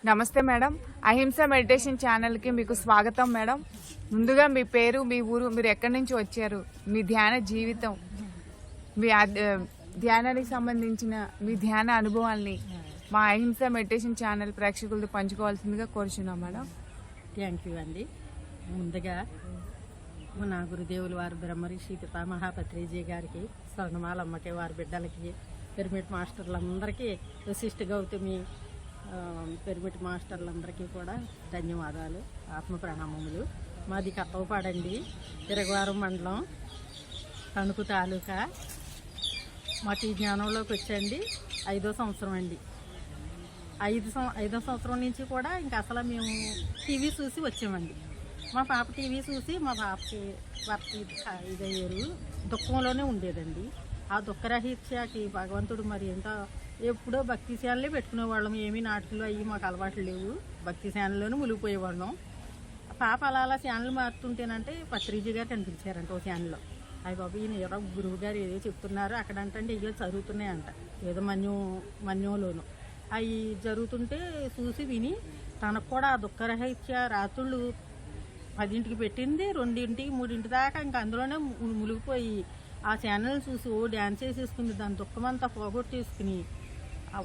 నమస్తే మేడం. అహింస మెడిటేషన్ ఛానల్కి మీకు స్వాగతం మేడం. ముందుగా మీ పేరు, మీ ఊరు, మీరు ఎక్కడి నుంచి వచ్చారు, మీ ధ్యాన జీవితం, మీ ధ్యానానికి సంబంధించిన మీ ధ్యాన అనుభవాల్ని మా అహింస మెడిటేషన్ ఛానల్ ప్రేక్షకులతో పంచుకోవాల్సిందిగా కోరుచున్నాం మేడం. థ్యాంక్ యూ అండి. ముందుగా మన గురుదేవులు వారు బ్రహ్మర్షి పితామహాపత్రిజీ గారికి, స్వర్ణమాలమ్మకి, వారి బిడ్డలకి, పిరమిడ్ మాస్టర్లందరికీ, వశిష్ఠ గౌతమి పిరమిడ్ మాస్టర్లందరికీ కూడా ధన్యవాదాలు, ఆత్మ ప్రణామములు. మాది కత్తవపాడండి, తిరగవారం మండలం, తణుకు తాలూకా. మాకు ఈ జ్ఞానంలోకి వచ్చండి 5వ సంవత్సరం అండి. 5వ సంవత్సరం నుంచి కూడా ఇంకా అసలు మేము టీవీ చూసి వచ్చామండి. మా పాప టీవీ చూసి మా పాపకి భర్త ఇదయ్యారు, దుఃఖంలోనే ఉండేదండి. ఆ దుఃఖరహిత్యాకి భగవంతుడు మరి ఏంటో ఎప్పుడో భక్తి ఛానలే పెట్టుకునేవాళ్ళం. ఏమీ నాటకాలు అయ్యి మాకు అలవాట్లు లేవు, భక్తి ఛానల్లోనే మునిగిపోయేవాళ్ళం. పాప అలా ఛానల్ మారుతుంటేనంటే పత్రిజీ గారు కనిపించారంట ఓ ఛానల్లో. అయ్యి బాబు ఈయన ఎవరో గురువు గారు ఏదో చెప్తున్నారు అక్కడంటే ఇవో చదువుతున్నాయంట, ఏదో మన్యంలోను అవి జరుగుతుంటే చూసి విని తనకు కూడా ఆ దుఃఖరహిత్య రాత్రుళ్ళు 10ంటికి పెట్టింది, 2ంటికి 3ంటి దాకా ఇంకా అందులోనే మునిగిపోయి ఆ ఛానల్ చూసి ఓ డ్యాన్స్ వేసేసుకుంది. దాని దుఃఖమంతా పోగొట్టేసుకుని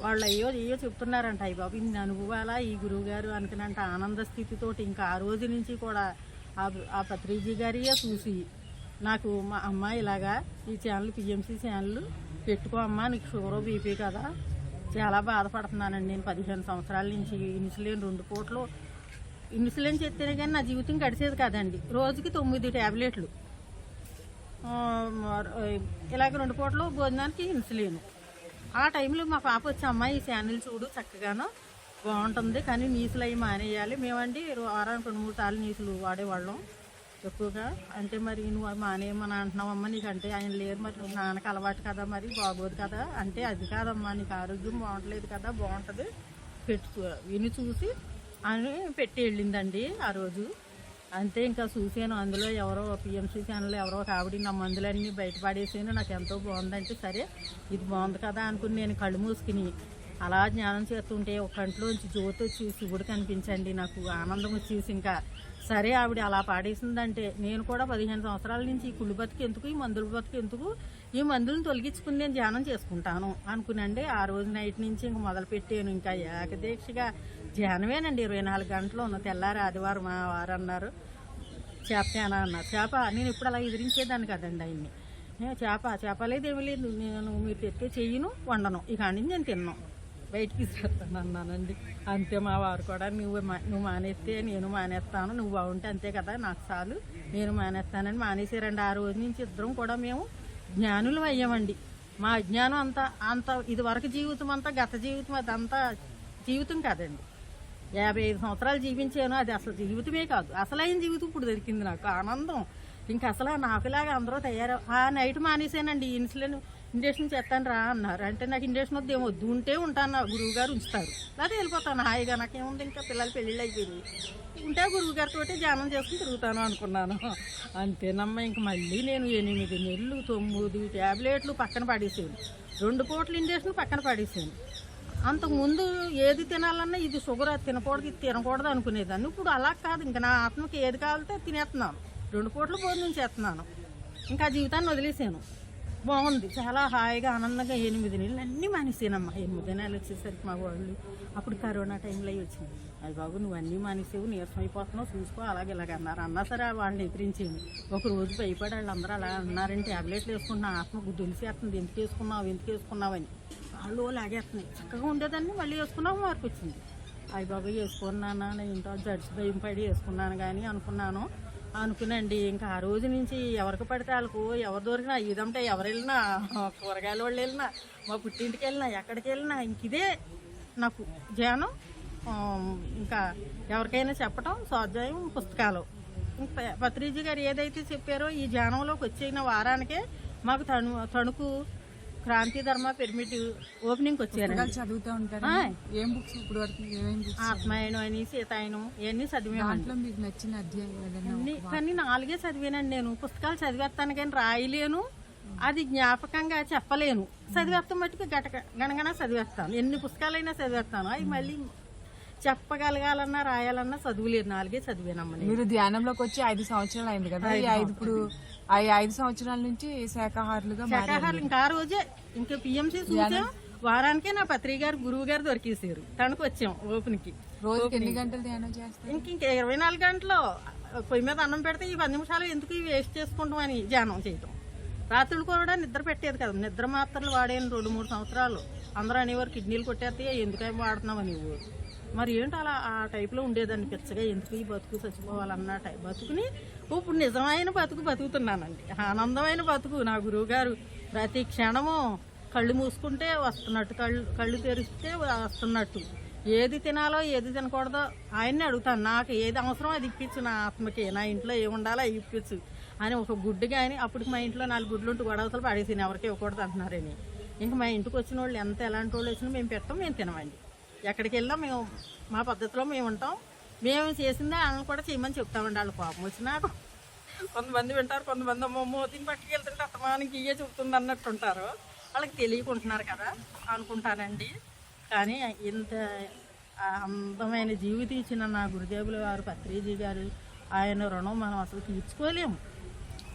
వాళ్ళు అయ్యో చెప్తున్నారంట. అయ్యి బాబు ఇన్ని అనుభవాలా ఈ గురువు గారు అనుకున్నంట ఆనంద స్థితితోటి ఇంకా ఆ రోజు నుంచి కూడా ఆ పత్రిజీ గారియే చూసి నాకు మా అమ్మ ఇలాగా ఈ ఛానల్ పిఎంసి ఛానల్ పెట్టుకో అమ్మా, నీకు షుగర్ బీపీ కదా, చాలా బాధపడుతున్నానండి నేను 15 సంవత్సరాల నుంచి. ఇన్సులిన్ 2 పూటలు ఇన్సులిన్ చెప్తేనే కానీ నా జీవితం గడిచేది కాదండి. రోజుకి 9 ట్యాబ్లెట్లు, ఇలాగ 2 పూటలు భోజనానికి ఇన్సులిన్. ఆ టైంలో మా పాప వచ్చి అమ్మాయి ఈ ఛానల్ చూడు చక్కగానో బాగుంటుంది, కానీ నీసులు అవి మానేయాలి. మేమండి వారానికి 2-3 సార్లు నీసులు వాడేవాళ్ళం ఎక్కువగా. అంటే మరి నువ్వు మానేయమని అంటున్నావమ్మా, నీకంటే ఆయన లేరు, మరి నాన్నకి అలవాటు కదా, మరి బాగోదు కదా అంటే, అది కాదమ్మా నీకు ఆరోగ్యం బాగుంటలేదు కదా, బాగుంటుంది విని చూసి అని పెట్టి వెళ్ళిందండి ఆ రోజు. అంతే ఇంకా చూసాను, అందులో ఎవరో పిఎంసి ఛానల్లో ఎవరో ఆవిడ నా మందులన్నీ బయటపడేసాను. నాకు ఎంతో బాగుందంటే సరే ఇది బాగుంది కదా అనుకుని నేను కళ్ళు మూసుకుని అలా జ్ఞానం చేస్తుంటే ఒక కంట్లోంచి జ్యోతి వచ్చి శివుడు కనిపించండి. నాకు ఆనందం వచ్చేసి ఇంకా సరే ఆవిడ అలా పాడేసిందంటే నేను కూడా 15 సంవత్సరాల నుంచి ఈ కుళ్ళు బతికి ఎందుకు, ఈ మందుల బతికి ఎందుకు, ఈ మందులను తొలగించుకుని నేను ధ్యానం చేసుకుంటాను అనుకునండి. ఆ రోజు నైట్ నుంచి ఇంక మొదలుపెట్టాను. ఇంకా ఏకదీక్షగా ధ్యానమేనండి 24 గంటలు. తెల్లారి ఆదివారం మా వారు అన్నారు చేపనా అన్నారు. చేప నేను ఇప్పుడు అలా ఎదిరించేదాన్ని కదండి ఆయన్ని. చేప లేదు ఏమీ లేదు, నేను మీరు తెస్తే చెయ్యను వండను, ఇక నుంచి నేను తిన్నాను, బయటికి ఇస్తాను అన్నానండి. అంతే మా వారు కూడా నువ్వు మానేస్తే నేను మానేస్తాను, నువ్వు బాగుంటే అంతే కదా నాకు చాలు, నేను మానేస్తానని మానేసారండి. ఆ రోజు నుంచి ఇద్దరం కూడా మేము జ్ఞానులు అయ్యామండి. మా అజ్ఞానం అంత ఇది వరకు జీవితం అంతా గత జీవితం, అదంతా జీవితం కాదండి. 55 సంవత్సరాలు జీవించాను, అది అసలు జీవితమే కాదు, అసలైన జీవితం ఇప్పుడు దొరికింది నాకు. ఆనందం ఇంకా అసలు నాకులాగా అందరూ ఆ నైట్ మానేసానండి. ఇంజక్షన్ చేస్తాను రా అన్నారు. అంటే నాకు ఇంజక్షన్ వద్దు, ఏమొద్దు, ఉంటే ఉంటాను, గురువు గారు ఉంచుతారు, లేదా వెళ్ళిపోతాను హాయిగా, నాకేముంది ఇంకా పిల్లలు పెళ్ళిళ్ళు అయిపోయింది, ఉంటే గురువు గారితో ధ్యానం చేసుకుని తిరుగుతాను అనుకున్నాను. అంతేనమ్మా ఇంక మళ్ళీ నేను 8 నెలలు 9 ట్యాబ్లెట్లు పక్కన పడేసాను, 2 పూటలు ఇంజక్షన్ పక్కన పడేసాను. అంతకుముందు ఏది తినాలన్నా ఇది షుగర్, అది తినకూడదు, ఇది తినకూడదు అనుకునేదాన్ని. ఇప్పుడు అలా కాదు, ఇంకా నా ఆత్మకి ఏది కావాలంటే తినేస్తున్నాను, 2 పూటలు భోజనం చేస్తున్నాను, ఇంకా జీవితాన్ని వదిలేసాను. బాగుంది, చాలా హాయిగా ఆనందంగా. 8 నెలలు అన్నీ మానేసానమ్మా. 8 నెలలు వచ్చేసరికి మా వాళ్ళు అప్పుడు కరోనా టైంలో వచ్చింది. అది బాబు నువ్వు అన్నీ మానేసావు, నీరసం అయిపోతున్నావు, చూసుకో అలాగే ఇలాగ అన్నారు. అన్నా సరే వాళ్ళని ఎదిరించాను. ఒక రోజు భయపడి వాళ్ళందరూ అలా అన్నారంటే ట్యాబ్లెట్లు వేసుకున్నా ఆత్మకు తెలిసేస్తుంది, ఎందుకు వేసుకున్నావు అని. వాళ్ళు లాగేస్తున్నాయి. చక్కగా ఉండేదాన్ని మళ్ళీ వేసుకున్నావు, మార్పు వచ్చింది. అయ్యి బాబు వేసుకున్నానా, నేను ఇంట్లో జడ్జి భయం పడి వేసుకున్నాను కానీ అనుకునండి. ఇంకా ఆ రోజు నుంచి ఎవరికి పడితే వాళ్ళకు ఎవరు దొరికినా ఇదంటే ఎవరు వెళ్ళినా, కూరగాయల వాళ్ళు వెళ్ళినా, మా పుట్టింటికి వెళ్ళినా, ఎక్కడికి వెళ్ళినా ఇంక ఇదే నాకు ధ్యానం. ఇంకా ఎవరికైనా చెప్పటం, స్వాధ్యాయం, పుస్తకాలు. పత్రిజీ గారు ఏదైతే చెప్పారో ఈ ధ్యానంలోకి వచ్చిన వారానికే మాకు తణుకు క్రాంతి ధర్మ పిరమిడ్ ఓపెనింగ్ వచ్చారు. చదువుతూ ఉంటారు. ఏం బుక్స్ ఇప్పుడు వరకు? ఆత్మాయనం అని, సీతాయనం ఇవన్నీ చదివాను. మీకు నచ్చిన అధ్యాయం? కానీ 4 చదివానండి నేను. పుస్తకాలు చదివేస్తాను కానీ రాయలేను, అది జ్ఞాపకంగా చెప్పలేను. చదివేస్తాం మట్టుకు గణగణ చదివేస్తాను, ఎన్ని పుస్తకాలైనా చదివేస్తాను. అవి మళ్ళీ చెప్పగలగాలన్నా రాయాలన్నా చదువులేదు, 4 చదివానమ్మ నేను. మీరు ధ్యానంలోకి వచ్చి 5 సంవత్సరాలు అయింది కదా, ఈ 5 సంవత్సరాల నుంచి శాకాహారులుగా శాఖాహారులు ఇంకా ఆ రోజే ఇంకా పిఎంసీ చూసాం, వారానికే నా పత్రిక గారు గురువు గారు దొరికేసారు. తణుకు వచ్చాం ఓపెన్కి. రోజుకి ఎన్ని గంటలు ధ్యానం చేస్తారు? ఇంకా 24 గంటలు పొయ్యి మీద అన్నం పెడితే ఈ 10 నిమిషాలు ఎందుకు వేస్ట్ చేసుకుంటాం అని ధ్యానం చేయటం. రాత్రులు కూడా నిద్ర పెట్టేది కదా, నిద్ర మాత్రలు వాడాను 2-3 సంవత్సరాలు. అందరూ అనేవారు కిడ్నీలు కొట్టేస్తే ఎందుకైనా వాడుతున్నావు అని. మరి ఏంటో అలా ఆ టైప్లో ఉండేదాన్ని పిచ్చగా, ఎందుకు ఈ బతుకు చచ్చిపోవాలన్న బతుకుని ఇప్పుడు నిజమైన బతుకు బతుకుతున్నానండి. ఆనందమైన బతుకు. నా గురువు గారు ప్రతి క్షణము కళ్ళు మూసుకుంటే వస్తున్నట్టు, కళ్ళు తెరిస్తే వస్తున్నట్టు. ఏది తినాలో ఏది తినకూడదో ఆయన్ని అడుగుతాను. నాకు ఏది అవసరం అది ఇప్పించు, నా ఆత్మకి, నా ఇంట్లో ఏముండాలో అవి ఇప్పించు అని. ఒక గుడ్డు కానీ అప్పటికి మా ఇంట్లో 4 గుడ్లు ఉంటూ గొడవతలు పడేసాను, ఎవరికి ఇవ్వకూడదు అంటున్నారని. ఇంకా మా ఇంటికి వచ్చిన వాళ్ళు ఎంత ఎలాంటి వాళ్ళు వచ్చినా మేము పెట్టాం, మేము తినమండి. ఎక్కడికి వెళ్ళినా మేము మా పద్ధతిలో మేము ఉంటాం. మేము చేసిందే వాళ్ళని కూడా చేయమని చెప్తామండి. వాళ్ళు కోపం వచ్చినా కొంతమంది వింటారు, కొంతమంది అమ్మ మోతిని పట్టుకెళ్తుంటే అత్తమానికి ఇయ్యే చెప్తుంది అన్నట్టు ఉంటారు. వాళ్ళకి తెలియకుంటున్నారు కదా అనుకుంటానండి. కానీ ఇంత అందమైన జీవితం ఇచ్చిన నా గురుదేవుల వారు పత్రిజీ గారు, ఆయన రుణం మనం అసలు తీర్చుకోలేము.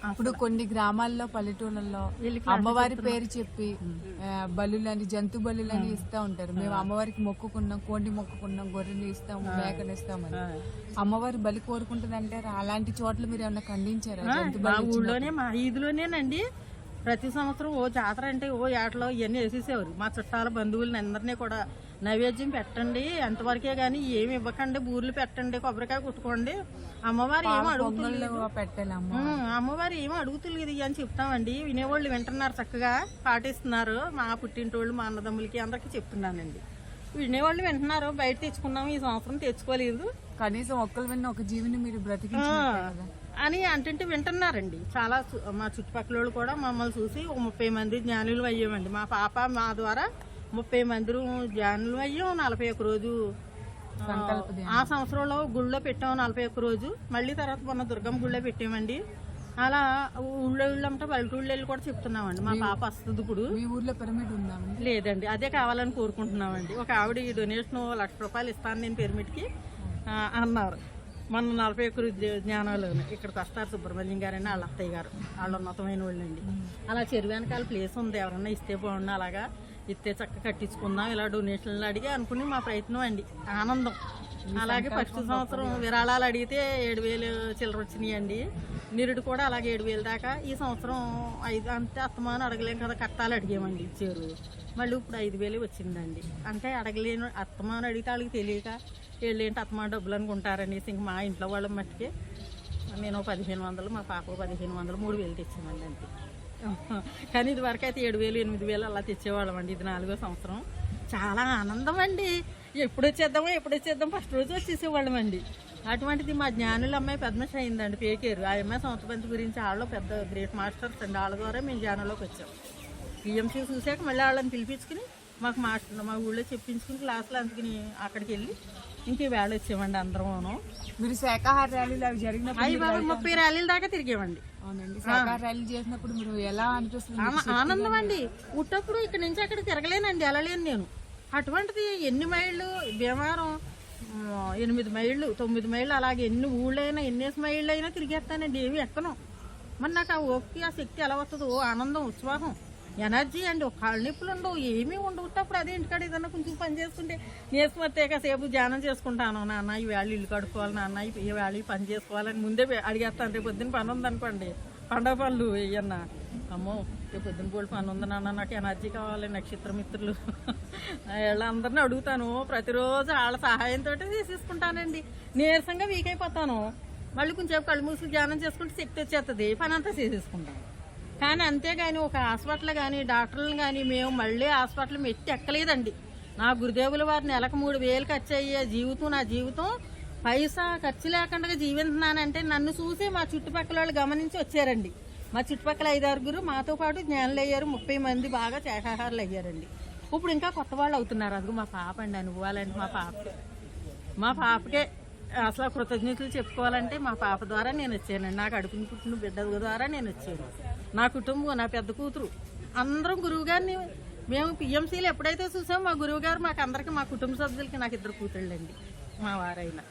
అప్పుడు కొన్ని గ్రామాల్లో పల్లెటూళ్ళల్లో అమ్మవారి పేరు చెప్పి బలులని, జంతు బలులని ఇస్తా ఉంటారు. మేము అమ్మవారికి మొక్కుకున్నాం, కోండి మొక్కుకున్నాం, గొర్రెని ఇస్తాము, మేకను ఇస్తామని. అమ్మవారి బలి కోరుకుంటుందంటే అలాంటి చోట్ల మీరు ఏమన్నా ఖండించారా? మా ఊళ్ళోనే, మా ఈదులోనేనండి ప్రతి సంవత్సరం ఓ జాతర అంటే ఓ ఏటలో ఇవన్నీ వేసేసేవారు. మా చుట్టాల బంధువులని అందరినీ కూడా నైవేద్యం పెట్టండి, అంతవరకే కానీ ఏమి ఇవ్వకండి, బూర్లు పెట్టండి, కొబ్బరికాయ కుట్టుకోండి, అమ్మవారు ఏమో అడుగుతులేదు, పెట్టాలి అమ్మవారు ఏమో అడుగుతులేదు అని చెప్తామండి. వినేవాళ్ళు వింటున్నారు, చక్కగా పాటిస్తున్నారు. మా పుట్టింటోళ్ళు, మా అన్నదమ్ములకి అందరికీ చెప్తున్నానండి. వినేవాళ్ళు వింటున్నారు. బయట తెచ్చుకున్నాము, ఈ సంవత్సరం తెచ్చుకోలేదు. కనీసం ఒక్కరు విన్న ఒక జీవిని మీరు బ్రతికించారు అని అంటుంటే వింటున్నారండి. చాలా మా చుట్టుపక్కల వాళ్ళు కూడా మమ్మల్ని చూసి 30 మంది జ్ఞానులు అయ్యామండి. మా పాప మా ద్వారా 30 మంది జ్ఞానులు అయ్యాం. 41 రోజు ఆ సంవత్సరంలో గుళ్ళో పెట్టాము, 41 రోజు. మళ్ళీ తర్వాత మొన్న దుర్గమ్మ గుళ్ళో పెట్టామండి. అలా ఊళ్ళో అంటే పల్లెటూళ్ళు వెళ్ళి కూడా చెప్తున్నామండి. మా పాప వస్తుంది ఇప్పుడు. మీ ఊర్లో పిరమిడ్ ఉందా? లేదండి, అదే కావాలని కోరుకుంటున్నామండి. ఒక ఆవిడ డొనేషన్ 1 లక్ష రూపాయలు ఇస్తాను నేను పిరమిడ్కి అన్నారు. మన 41 జ్ఞానాలు ఇక్కడికి వస్తారు. సుబ్రహ్మణ్యం గారని వాళ్ళ అత్తయ్య గారు, వాళ్ళు ఉన్నతమైన వాళ్ళండి. అలా చెరువు వెనకాల ప్లేస్ ఉంది, ఎవరన్నా ఇస్తే బాగుండు, అలాగా ఇస్తే చక్క కట్టించుకుందాం, ఇలా డొనేషన్లు అడిగి అనుకుని మా ప్రయత్నం అండి. ఆనందం. అలాగే ఫస్ట్ సంవత్సరం విరాళాలు అడిగితే 7,000 చిల్లర వచ్చినాయండి. నిరుడు కూడా అలాగే 7,000 దాకా. ఈ సంవత్సరం 5 అంటే అత్తమాను అడగలేం కదా, కట్టాలి అడిగామండి, ఇచ్చారు. మళ్ళీ ఇప్పుడు 5,000 వచ్చిందండి. అంటే అడగలేను, అత్తమాను అడిగితే వాళ్ళకి తెలియక వీళ్ళేంటి అత్తమా డబ్బులు అనుకుంటారనేసి ఇంక మా ఇంట్లో వాళ్ళ మట్టుకే నేను 1,500, మా పాప 1,500, 3,000 తెచ్చామండి అంతే. కానీ ఇది వరకు అయితే 7,000, 8,000 అలా తెచ్చేవాళ్ళం అండి. ఇది 4వ సంవత్సరం. చాలా ఆనందం అండి. ఎప్పుడు వచ్చేద్దాం ఫస్ట్ రోజు వచ్చేసేవాళ్ళం అండి. అటువంటిది మా జ్ఞానుల అమ్మాయి పద్మశ్రీ అయిందండి, పేకేరు. ఆ అమ్మాయి సంవత్సరం గురించి వాళ్ళు పెద్ద గ్రేట్ మాస్టర్స్ అండి. వాళ్ళ ద్వారా మేము జ్ఞానంలోకి వచ్చాం. పిఎంసీ చూసాక మళ్ళీ వాళ్ళని పిలిపించుకుని మాకు మాస్టర్ మా ఊళ్ళో చెప్పించుకుని క్లాసులు అందుకుని అక్కడికి వెళ్ళి ఇంక వేళ వచ్చామండి అందరం. మీరు శాకాహార ర్యాలీలు అవి జరిగినప్పుడు 30 ర్యాలీల దాకా తిరిగామండి. అవునండి. శాకాహార ర్యాలీ చేసినప్పుడు మీరు ఎలా అనిపిస్తుంది? ఆనందం అండి. పుట్టప్పుడు ఇక్కడ నుంచి అక్కడ తిరగలేనండి, వెళ్ళలేను నేను. అటువంటిది ఎన్ని మైళ్ళు భీమవరం, 8 మైళ్ళు 9 మైళ్ళు, అలాగే ఎన్ని ఊళ్ళైనా ఎన్నేసి మైళ్ళు అయినా తిరిగేస్తానండి, ఏమి ఎక్కను. మరి నాకు ఆ ఓపిక, ఆ శక్తి ఎలా వస్తుందో, ఆనందం, ఉత్సాహం, ఎనర్జీ అండి. ఒక కాళ్ళు నొప్పులు ఉండవు, ఏమీ ఉండవు. అప్పుడు అదే ఇంటికాడ ఏదన్నా కొంచెం పని చేసుకుంటే నేర్చుకొస్తే కాసేపు ధ్యానం చేసుకుంటాను. నాన్న ఈ వేళ ఇల్లు కడుక్కోవాలి, నాన్న ఈ వేళ పని చేసుకోవాలని ముందే అడిగేస్తాను. రేపు పొద్దున్న పని ఉందనుకోండి, పండగ పనులు వేయన్నా, అమ్మో రేపు పొద్దున్న పోటీ పని ఉంది నాన్న, నాకు ఎనర్జీ కావాలి, నక్షత్ర మిత్రులు వీళ్ళందరినీ అడుగుతాను. ప్రతిరోజు వాళ్ళ సహాయంతో చేసేసుకుంటానండి. నీరసంగా వీక్ అయిపోతాను. మళ్ళీ కొంచెంసేపు కళ్ళు మూసుకు ధ్యానం చేసుకుంటే శక్తి వచ్చేస్తుంది, పని అంతా చేసేసుకుంటాను. కానీ అంతేగాని ఒక హాస్పిటల్ కానీ డాక్టర్లు కానీ మేము మళ్ళీ హాస్పిటల్ మెట్టి ఎక్కలేదండి. నా గురుదేవుల వారు నెలకు 3,000 ఖర్చు అయ్యే జీవితం నా జీవితం. పైసా ఖర్చు లేకుండా జీవిస్తున్నానంటే నన్ను చూసి మా చుట్టుపక్కల వాళ్ళు గమనించి వచ్చారండి. మా చుట్టుపక్కల 5-6 మాతో పాటు జ్ఞానులు అయ్యారు. 30 మంది బాగా శాఖాహారులు అయ్యారండి. ఇప్పుడు ఇంకా కొత్త వాళ్ళు అవుతున్నారు. అది మా పాప అండి. అనుభవాలండి మా పాపకే అసలు కృతజ్ఞతలు చెప్పుకోవాలంటే మా పాప ద్వారా నేను వచ్చానండి. నాకు అడుగుని పుట్టిన బిడ్డ ద్వారా నేను వచ్చాను. నా కుటుంబం, నా పెద్ద కూతురు అందరం గురువు గారిని మేము పిఎంసీలు ఎప్పుడైతే చూసామో మా గురువు గారు మాకు అందరికీ, మా కుటుంబ సభ్యులకి, నాకు 2 కూతుళ్ళండి. మా వారైనా.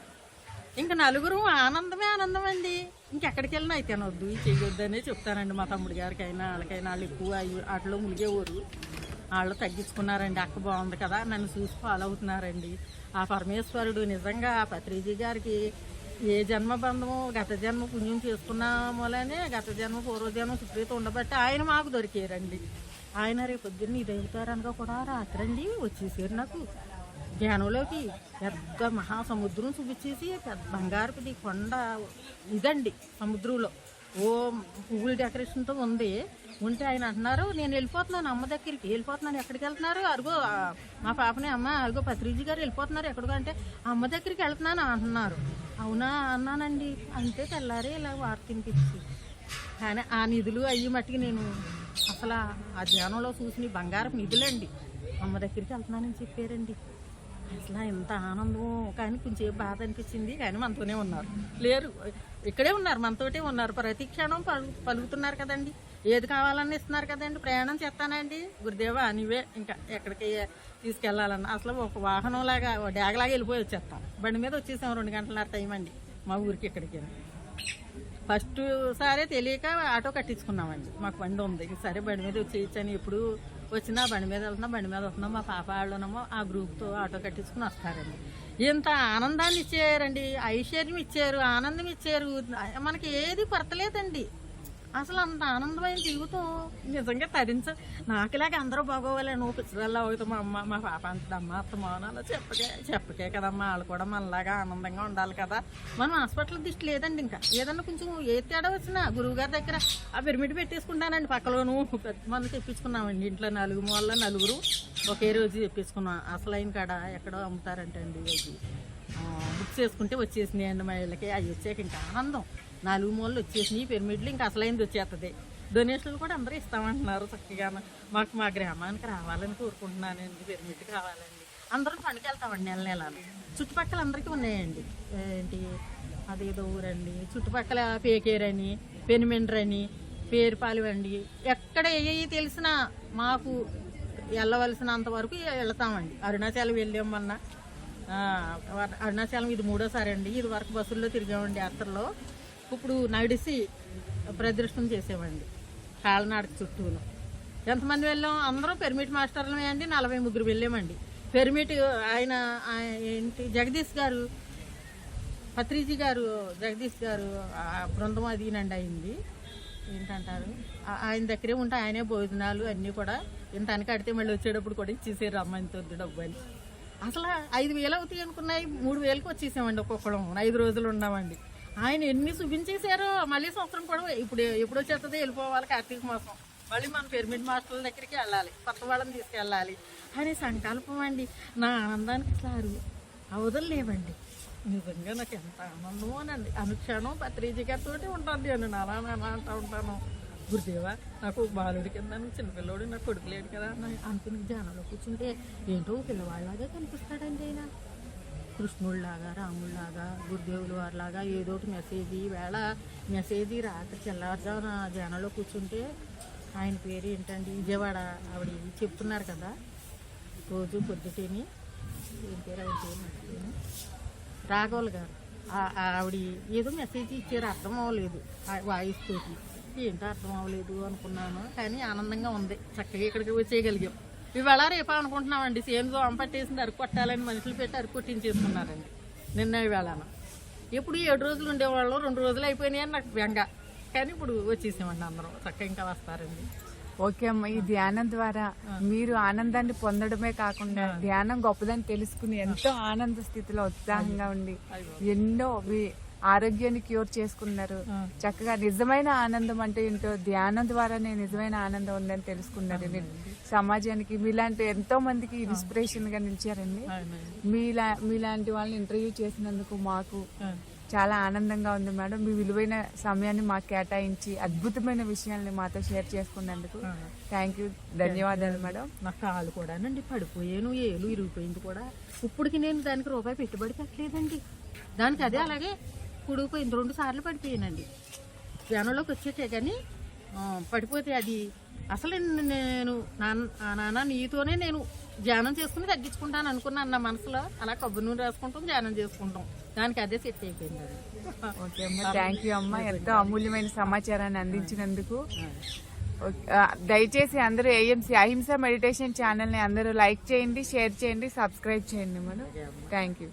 ఇంకా నలుగురు ఆనందమే ఆనందం అండి. ఇంకెక్కడికి వెళ్ళినా అయితే తినొద్దు ఇది చేయొద్దు అనే చెప్తానండి మా తమ్ముడి గారికైనా వాళ్ళకైనా. వాళ్ళు ఎక్కువ వాటిలో మునిగేవారు, వాళ్ళు తగ్గించుకున్నారండి. అక్క బాగుంది కదా నన్ను చూసి ఫాలో అవుతున్నారండి. ఆ పరమేశ్వరుడు నిజంగా పత్రిజీ గారికి ఏ జన్మ బంధము గత జన్మ పుణ్యం చేసుకున్నామోలనే గత జన్మ పూర్వజన్మ సుప్రీత ఉండబట్టి ఆయన మాకు దొరికారండి. ఆయన రేపు పొద్దున్న ఇది అవుతారనగా కూడా రాత్రండి వచ్చేసారు నాకు ధ్యానంలోకి. పెద్ద మహాసముద్రం చూపించేసి పెద్ద బంగారుది కొండ ఇదండి సముద్రంలో. ఓ పువ్వుల డెకరేషన్తో ఉంది. ఉంటే ఆయన అంటున్నారు నేను వెళ్ళిపోతున్నాను అమ్మ దగ్గరికి. వెళ్ళిపోతున్నాను ఎక్కడికి వెళ్తున్నారు? అరుగో మా పాపని అమ్మ అరుగో పత్రిజీ గారు వెళ్ళిపోతున్నారు ఎక్కడికో అంటే అమ్మ దగ్గరికి వెళ్తున్నాను అంటున్నారు. అవునా అన్నానండి. అంతే తెల్లారే ఇలా వార్త తినిపించి. కానీ ఆ నిధులు అయ్యి మట్టికి నేను అసలు ఆ ధ్యానంలో చూసిన బంగారం నిధులండి. అమ్మ దగ్గరికి వెళ్తున్నానని చెప్పారండి. అసలు ఎంత ఆనందం. కానీ కొంచెం బాధ అనిపించింది. కానీ మనతోనే ఉన్నారు, లేరు ఇక్కడే ఉన్నారు, మనతోటే ఉన్నారు. ప్రతి క్షణం పలుకుతున్నారు కదండి. ఏది కావాలని ఇస్తున్నారు కదండి. ప్రయాణం చేస్తానండి గురుదేవా నీవే ఇంకా ఎక్కడికి తీసుకెళ్లాలన్న. అసలు ఒక వాహనం లాగా డ్యాగలాగా వెళ్ళిపోయి వచ్చేస్తాం. బండి మీద వచ్చేసాం 2 గంటలన్నర టైం అండి మా ఊరికి ఇక్కడికి. ఫస్ట్ సారే తెలియక ఆటో కట్టించుకున్నామండి. మాకు బండి ఉంది సరే బండి మీద వచ్చేయచ్చని. ఎప్పుడు వచ్చినా బండి మీద వెళ్తున్నాం, బండి మీద వస్తున్నాం. మా పాప వాళ్ళనేమో ఆ గ్రూప్తో ఆటో కట్టించుకుని వస్తారండి. ఇంత ఆనందాన్ని ఇచ్చారండి, ఐశ్వర్యం ఇచ్చారు, ఆనందం ఇచ్చారు. మనకి ఏది కొరతలేదండి. అసలు అంత ఆనందమైన జీవితం నిజంగా నాకులాగా అందరూ బాగోవాలి. నువ్వు పిచ్చదల్లా అవుతావు మా అమ్మ మా పాప అంతదమ్మ అత్త మోనాలో చెప్పకే కదమ్మా. వాళ్ళు కూడా మనలాగా ఆనందంగా ఉండాలి కదా. మనం హాస్పిటల్ దిష్టి లేదండి. ఇంకా ఏదన్నా కొంచెం ఏ తేడా వచ్చినా గురువు గారి దగ్గర ఆ పిరమిడ్ పెట్టేసుకుంటానండి. పక్కలోను మంది తెప్పించుకున్నామండి. ఇంట్లో 4 మూల 4 ఒకే రోజు తెప్పించుకున్నాం. అసలు అయిన కాడ ఎక్కడో అమ్ముతారంటండి. అది బుక్ చేసుకుంటే వచ్చేసినాయండి మా ఇళ్ళకి. అవి వచ్చాక ఇంకా ఆనందం. 4 మూలలు వచ్చేసినాయి పిరమిడ్లు. ఇంకా అసలైంది వచ్చేస్తుంది. డొనేషన్లు కూడా అందరూ ఇస్తామంటున్నారు చక్కగా. మాకు మా గ్రామానికి రావాలని కోరుకుంటున్నానండి. పిరమిడ్కి రావాలండి. అందరూ పండుగ వెళ్తామండి నెల నెలలు. చుట్టుపక్కల అందరికీ ఉన్నాయండి. ఏంటి అదేదో ఊరండి చుట్టుపక్కల పేకేరని పెనుమెండ్రని పేరుపాలెవండి. ఎక్కడ ఏ తెలిసినా మాకు వెళ్ళవలసినంత వరకు వెళ్తామండి. అరుణాచలం వెళ్ళామన్నా. అరుణాచలం ఇది 3వ సారి అండి. ఇది వరకు బస్సుల్లో తిరిగామండి యాత్రలో. ఇప్పుడు నడిసి ప్రదర్శన చేసామండి కాళ్ళనాడక చుట్టూను. ఎంతమంది వెళ్ళాం? అందరూ పిరమిడ్ మాస్టర్లమే అండి. 43 వెళ్ళామండి. పిరమిడ్ ఆయన ఏంటి జగదీష్ గారు పత్రిజీ గారు జగదీష్ గారు బృందం అదినండి అయింది. ఏంటంటారు ఆయన దగ్గరే ఉంటే ఆయనే భోజనాలు అన్నీ కూడా ఇంత అని కడితే మళ్ళీ వచ్చేటప్పుడు కూడా ఇచ్చేసారు అమ్మాయితో డబ్బు అని. అసలు 5,000 అవుతాయి అనుకున్నాయి 3,000కి వచ్చేసామండి ఒక్కొక్కడం. 5 రోజులు ఉన్నామండి. ఆయన ఎన్ని చూపించేశారో. మళ్ళీ సంవత్సరం కూడా ఎప్పుడు వచ్చేస్తుంది వెళ్ళిపోవాలి కార్తీక మాసం. మళ్ళీ మన పిరమిడ్ మాస్టర్ల దగ్గరికి వెళ్ళాలి, కొత్త వాళ్ళని తీసుకెళ్ళాలి అనే సంకల్పం అండి. నా ఆనందానికి అసలు అవధులు లేవండి. నిజంగా నాకు ఎంత ఆనందమో అనండి. అనుక్షణం పత్రిజీ గారితో ఉంటాను నేను. నానా అంటూ ఉంటాను. గురుదేవా నాకు బాలుడి కింద చిన్నపిల్లడు నాకు కొడుకు లేడు కదా అనుకుని ధ్యానంలో కూర్చుంటే ఏంటో పిల్లవాళ్ళలాగా కనిపిస్తాడండి. ఆయన కృష్ణుడిలాగా రాముడిలాగా గురుదేవుల వారిలాగా ఏదో ఒకటి మెసేజ్ రాత్రి తెల్లారుజామున ధ్యానంలో కూర్చుంటే. ఆయన పేరు ఏంటండి విజయవాడ ఆవిడ చెప్తున్నారు కదా రోజు పొద్దుటేని. ఏం పేరు ఆవిడ పేరు రాఘవుల గారు. ఆవిడ ఏదో మెసేజ్ ఇచ్చారు, అర్థం అవ్వలేదు వాయిస్ తోటి. ఏంటో అర్థం అవ్వలేదు అనుకున్నాను. కానీ ఆనందంగా ఉంది. చక్కగా ఇక్కడికి వచ్చేయగలిగాం. ఇవాళ రేపా అనుకుంటున్నామండి. సేమ్ దోమ పట్టేసింది అరుకు కొట్టాలని మనుషులు పెట్టి అరుకు కొట్టించేసుకున్నారండి. నిన్న ఇవాళను ఎప్పుడు 7 రోజులు ఉండేవాళ్ళు 2 రోజులు అయిపోయినాయి అని నాకు బెంగ. కానీ ఇప్పుడు వచ్చేసామండి అందరం. చక్కగా ఇంకా వస్తారండి. ఓకే అమ్మ. ఈ ధ్యానం ద్వారా మీరు ఆనందాన్ని పొందడమే కాకుండా ధ్యానం గొప్పదని తెలుసుకుని ఎంతో ఆనంద స్థితిలో ఉత్సాహంగా ఉండి ఎన్నో ఆరోగ్యాన్ని క్యూర్ చేసుకున్నారు. చక్కగా నిజమైన ఆనందం అంటే ఏంటో ధ్యానం ద్వారానే నిజమైన ఆనందం ఉందని తెలుసుకున్నారు. సమాజానికి మీలాంటి ఎంతో మందికి ఇన్స్పిరేషన్ గా నిలిచారండి. మీలాంటి వాళ్ళని ఇంటర్వ్యూ చేసినందుకు మాకు చాలా ఆనందంగా ఉంది మేడం. మీ విలువైన సమయాన్ని మాకు కేటాయించి అద్భుతమైన విషయాల్ని మాతో షేర్ చేసుకున్నందుకు థ్యాంక్ యూ, ధన్యవాదాలు మేడం. నా కాళ్ళు కూడానండి పడిపోయాను, ఏలు ఇరిగిపోయింది కూడా. ఇప్పటికి నేను దానికి రూపాయి పెట్టుబడి పెట్టలేదండి. దానికి అదే అలాగే పొడిగిపోయింది. 2 సార్లు పడిపోయానండి ధ్యానంలోకి వచ్చేటే. కానీ పడిపోతే అది అసలు నేను నాన్న నీతోనే నేను ధ్యానం చేసుకుని తగ్గించుకుంటాను అనుకున్నాను నా మనసులో. అలా కొబ్బరి నూనె రాసుకుంటాం, ధ్యానం చేసుకుంటాం. దానికి అదే సెట్ అయిపోయింది అది. ఓకే అమ్మ, థ్యాంక్ యూ అమ్మ, ఎంతో అమూల్యమైన సమాచారాన్ని అందించినందుకు. దయచేసి అందరూ ఏఎంసీ అహింస మెడిటేషన్ ఛానల్ని అందరూ లైక్ చేయండి, షేర్ చేయండి, సబ్స్క్రైబ్ చేయండి మేడం. Thank you.